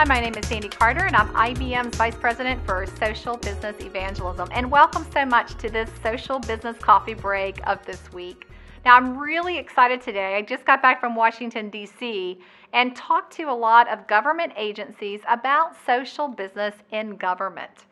Hi, my name is Sandy Carter, and I'm IBM's Vice President for Social Business Evangelism. And welcome so much to this Social Business Coffee Break of this week. Now, I'm really excited today. I just got back from Washington, D.C., and talked to a lot of government agencies about social business in government.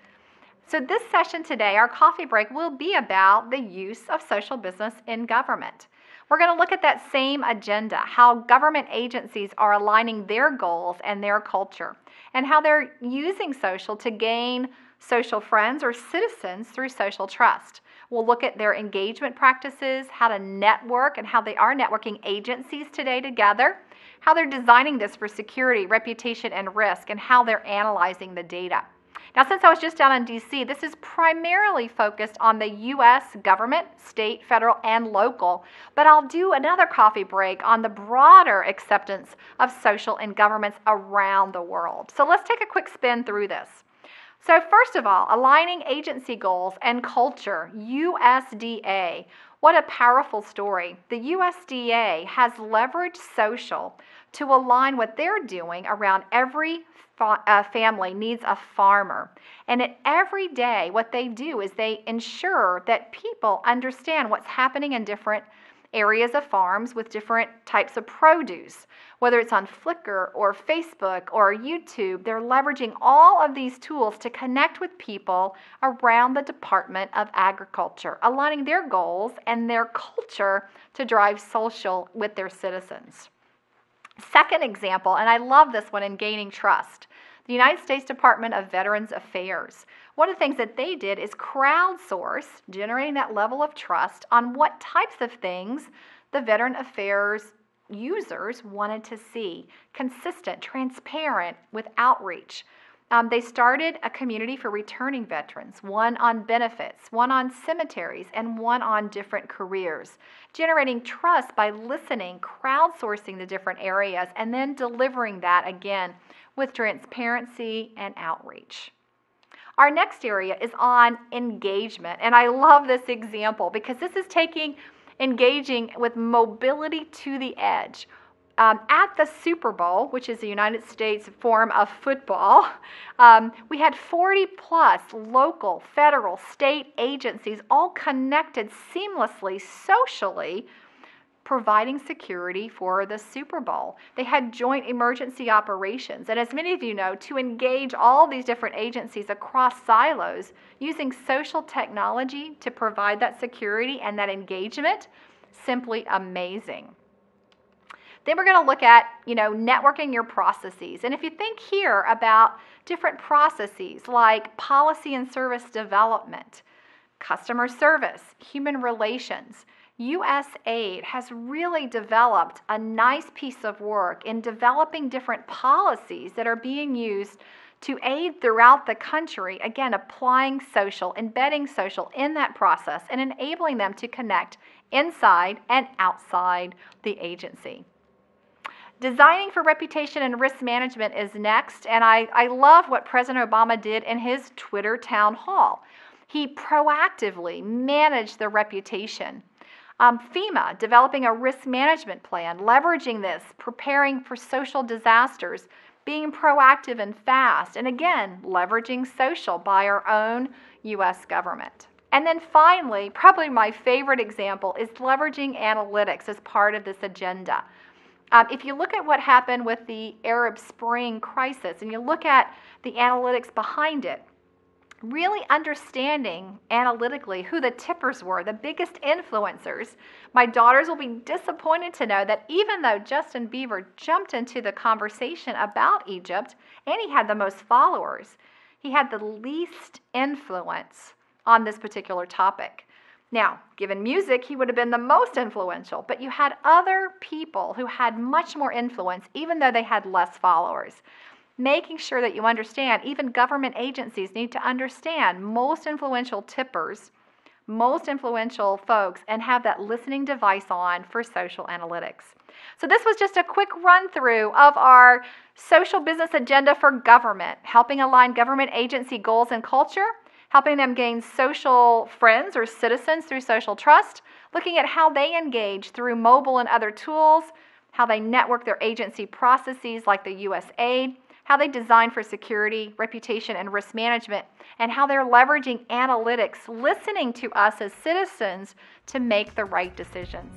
So this session today, our coffee break, will be about the use of social business in government. We're going to look at that same agenda, how government agencies are aligning their goals and their culture, and how they're using social to gain social friends or citizens through social trust. We'll look at their engagement practices, how to network, and how they are networking agencies today together, how they're designing this for security, reputation, and risk, and how they're analyzing the data. Now, since I was just down in D.C., this is primarily focused on the U.S. government, state, federal, and local, but I'll do another coffee break on the broader acceptance of social in governments around the world. So let's take a quick spin through this. So first of all, aligning agency goals and culture, USDA. What a powerful story. The USDA has leveraged social to align what they're doing around every family needs a farmer. And every day, what they do is they ensure that people understand what's happening in different areas of farms with different types of produce. Whether it's on Flickr or Facebook or YouTube, they're leveraging all of these tools to connect with people around the Department of Agriculture, aligning their goals and their culture to drive social with their citizens. Second example, and I love this one in gaining trust, the United States Department of Veterans Affairs. One of the things that they did is crowdsource, generating that level of trust on what types of things the Veteran Affairs users wanted to see. Consistent, transparent, with outreach. They started a community for returning veterans, one on benefits, one on cemeteries, and one on different careers, generating trust by listening, crowdsourcing the different areas, and then delivering that again with transparency and outreach. Our next area is on engagement, and I love this example because this is engaging with mobility to the edge. At the Super Bowl, which is the United States form of football, we had 40 plus local, federal, state agencies all connected seamlessly, socially, providing security for the Super Bowl. They had joint emergency operations. And as many of you know, to engage all these different agencies across silos using social technology to provide that security and that engagement, simply amazing. Then we're going to look at, networking your processes. And if you think here about different processes like policy and service development, customer service, human relations, USAID has really developed a nice piece of work in developing different policies that are being used to aid throughout the country, again, applying social, embedding social in that process and enabling them to connect inside and outside the agency. Designing for reputation and risk management is next, and I love what President Obama did in his Twitter town hall. He proactively managed the reputation. FEMA, developing a risk management plan, leveraging this, preparing for social disasters, being proactive and fast, and again, leveraging social by our own U.S. government. And then finally, probably my favorite example is leveraging analytics as part of this agenda. If you look at what happened with the Arab Spring crisis and you look at the analytics behind it, really understanding analytically who the tippers were, the biggest influencers, my daughters will be disappointed to know that even though Justin Bieber jumped into the conversation about Egypt and he had the most followers, he had the least influence on this particular topic. Now, given music, he would have been the most influential, but you had other people who had much more influence, even though they had less followers. Making sure that you understand, even government agencies need to understand most influential tippers, most influential folks, and have that listening device on for social analytics. So this was just a quick run through of our social business agenda for government, helping align government agency goals and culture, helping them gain social friends or citizens through social trust, looking at how they engage through mobile and other tools, how they network their agency processes like the USAID, how they design for security, reputation, and risk management, and how they're leveraging analytics, listening to us as citizens to make the right decisions.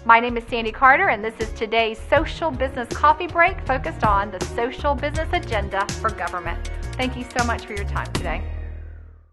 My name is Sandy Carter, and this is today's Social Business Coffee Break focused on the social business agenda for government. Thank you so much for your time today.